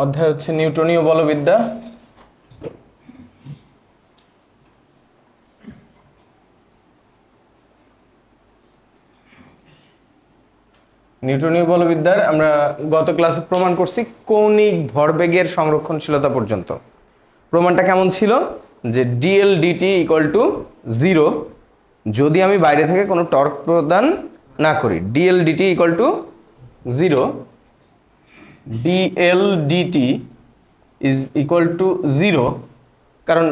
অধ্যায় হচ্ছে নিউটনীয় বলবিদ্যা। নিউটনীয় বলবিদ্যার আমরা গত ক্লাসে প্রমাণ করছি কৌণিক ভরবেগের সংরক্ষণশীলতা পর্যন্ত। প্রমাণটা কেমন ছিল? যে ডিএল ডিটি ইকুয়াল টু 0 যদি আমি বাইরে থেকে কোনো টর্ক প্রদান না করি। DL DT equal to 0, DL DT is equal to 0 কারণ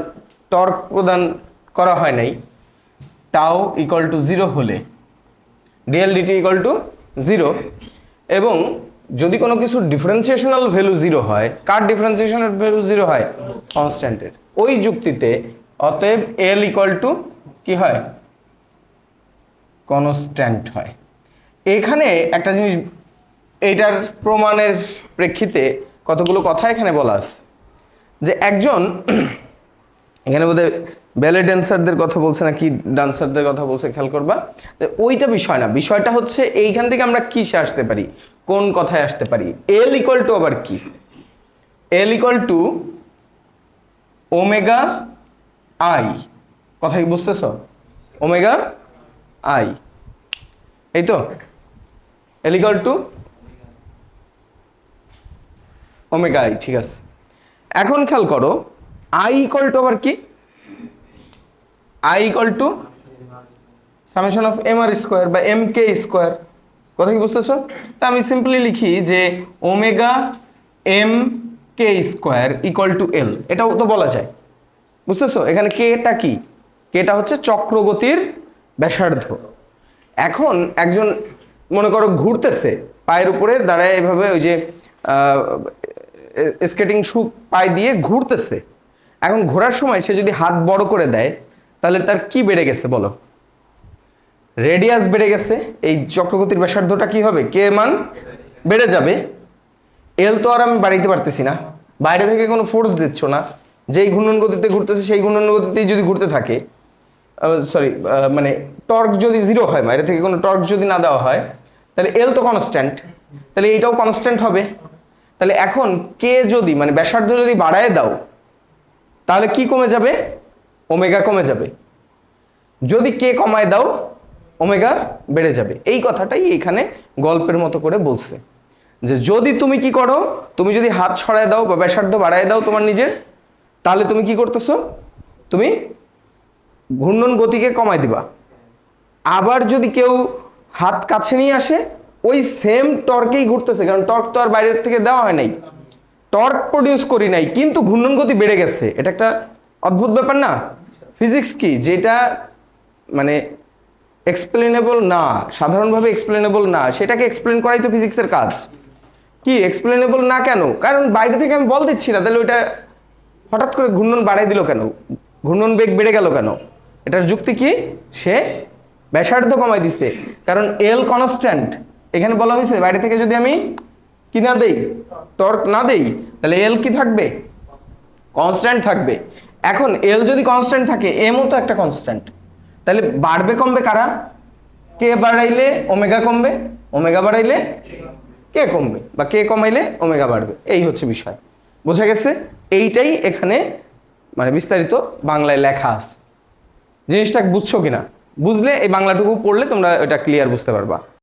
টর্ক প্রদান করা হয় নাই। টাও ইকুয়াল টু 0 হলে ডিএল ডিটি ইকুয়াল টু 0 এবং যদি কোনো কিছু ডিফারেন্সিয়েশনাল ভ্যালু 0 হয়, কার ডিফারেন্সিয়েশনাল ভ্যালু 0 হয়? কনস্ট্যান্টের। ওই যুক্তিতে অতএব এল ইকুয়াল টু কি হয়? কনস্ট্যান্ট হয়। এখানে একটা জিনিস, এইটার প্রমাণের প্রেক্ষিতে কতগুলো কথা এখানে বলা আছে। যে একজন এখানে বোধহয় ব্যালে ড্যান্সারদের কথা বলছে নাকি ডান্সারদের কথা বলছে, খেয়াল করবা। ওইটা বিষয় না, বিষয়টা হচ্ছে এইখান থেকে আমরা কিসে আসতে পারি, কোন কথায় আসতে পারি। এল ইকুয়াল টু আবার কি? L equal to omega I. কথা কি বুঝতেছ? ওমেগা আই, এই তো। L equal to omega I, ঠিক আছে। এখন খেয়াল করো আই ইকুয়াল টু আবার কি? I equal to summation of m r square বা এম কে স্কোয়ার। কথা কি বুঝতেছো? তা আমি সিম্পলি লিখি যে omega m k square equal to L. এটাও তো বলা যায়, বুঝতেছো? এখানে কেটা কি? কেটা হচ্ছে চক্রগতির ব্যাসার্ধ। এখন একজন মনে করো ঘুরতেছে পায়ের উপরে দাঁড়ায় এভাবে, ওই যে স্কেটিং শু পায়ে দিয়ে ঘুরতেছে। এখন ঘোরার সময় সে যদি হাত বড় করে দেয় তাহলে তার কি বেড়ে গেছে বলো? রেডিয়াস বেড়ে গেছে। এই চক্রগতির ব্যাসার্ধটা কি হবে? কে মান বেড়ে যাবে। এল তো আর আমি বাড়াইতে পারতেছি না, বাইরে থেকে কোনো ফোর্স দিচ্ছ না। যেই ঘূর্ণন গতিতে ঘুরতেছে সেই ঘূর্ণন গতিতেই যদি ঘুরতে থাকে, সরি মানে টর্ক যদি 0 হয়, বাইরে থেকে কোনো টর্ক যদি না দেওয়া হয়, তাহলে এল তো কনস্ট্যান্ট, তাহলে এইটাও কনস্ট্যান্ট হবে। তাহলে এখন কে যদি মানে ব্যাসার্ধ যদি বাড়ায় দাও তাহলে কি কমে যাবে? ওমেগা কমে যাবে। যদি কে কমায় দাও ওমেগা বেড়ে যাবে। এই কথাটাই এখানে গল্পের মতো করে বলছে যে যদি তুমি কি করো, তুমি যদি হাত ছড়ায় দাও বা ব্যাসার্ধ বাড়ায় দাও তোমার নিজের, তাহলে তুমি কি করতেছো? তুমি ঘূর্ণন গতিকে কমায় দিবা। আবার যদি কেউ হাত কাছে নিয়ে আসে, ওই সেম টর্কেই ঘুরতেছে, কারণ টর্ক তো আর বাইরের থেকে দেওয়া হয় নাই, টর্ক প্রডিউস করি নাই, কিন্তু ঘূর্ণন গতি বেড়ে গেছে। এটা একটা অদ্ভুত ব্যাপার না? ফিজিক্স কি যেটা মানে এক্সপ্লেনেবল না, সাধারণভাবে এক্সপ্লেনেবল না, সেটাকে এক্সপ্লেন করাই তো ফিজিক্সের কাজ। কি এক্সপ্লেনেবল না কেন? কারণ বাইরে থেকে আমি বল দিচ্ছি না, তাহলে ওইটা হঠাৎ করে ঘূর্ণন বাড়াই দিল কেন? ঘূর্ণন বেগ বেড়ে গেল কেন? এটার যুক্তি কি? সে ব্যাসার্ধ কমাই দিছে, কারণ এল কনস্ট্যান্ট। এখানে বলা হয়েছে বাইরে থেকে যদি আমি কি না দেই, টর্ক না দেই, তাহলে এল কি থাকবে? কনস্ট্যান্ট থাকবে। এখন এল যদি কনস্ট্যান্ট থাকে, এম ও তো একটা কনস্ট্যান্ট, তাহলে বাড়বে কমবে কারা? কে বাড়াইলে ওমেগা কমবে, ওমেগা বাড়াইলে কে কমবে, বা কে কমাইলে ওমেগা বাড়বে। এই হচ্ছে বিষয়। বোঝা গেছে? এইটাই এখানে মানে বিস্তারিত বাংলায় লেখা আছে। জিনিসটা বুঝছো কিনা? বুঝলে এই বাংলাটুকু পড়লে তোমরা এটা ক্লিয়ার বুঝতে পারবা।